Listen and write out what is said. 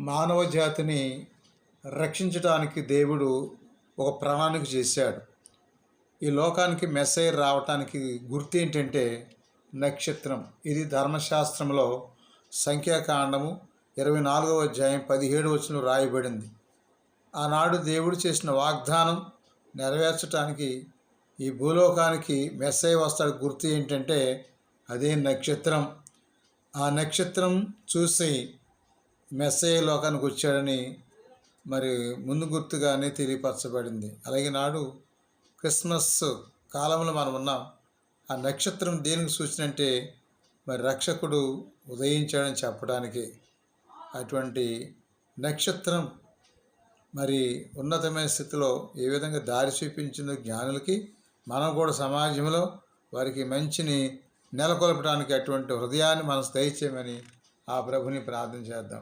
మానవ జాతిని రక్షించడానికి దేవుడు ఒక ప్రణాళిక చేశాడు. ఈ లోకానికి మెస్సయ్య రావటానికి గుర్తు ఏంటంటే నక్షత్రం. ఇది ధర్మశాస్త్రంలో సంఖ్యాకాండము 24వ అధ్యాయం 17 వచనంలో రాయబడింది. ఆనాడు దేవుడు చేసిన వాగ్దానం నెరవేర్చడానికి ఈ భూలోకానికి మెస్సయ్య వస్తాడు. గుర్తు ఏంటంటే అదే నక్షత్రం. ఆ నక్షత్రం చూసి మెస్సయ్య లోకానికి వచ్చాడని మరి ముందు గుర్తుగానే తెలియపరచబడింది. అలాగే నాడు క్రిస్మస్ కాలంలో మనం ఉన్నాం. ఆ నక్షత్రం దేనికి సూచన అంటే మరి రక్షకుడు ఉదయించాడని చెప్పడానికి. అటువంటి నక్షత్రం మరి ఉన్నతమైన స్థితిలో ఏ విధంగా దారి చూపించిందో జ్ఞానులకి, మనం కూడా సమాజంలో వారికి మంచిని నెలకొల్పడానికి అటువంటి హృదయాన్ని మనం దయచేయమని ఆ ప్రభుని ప్రార్థన చేద్దాం.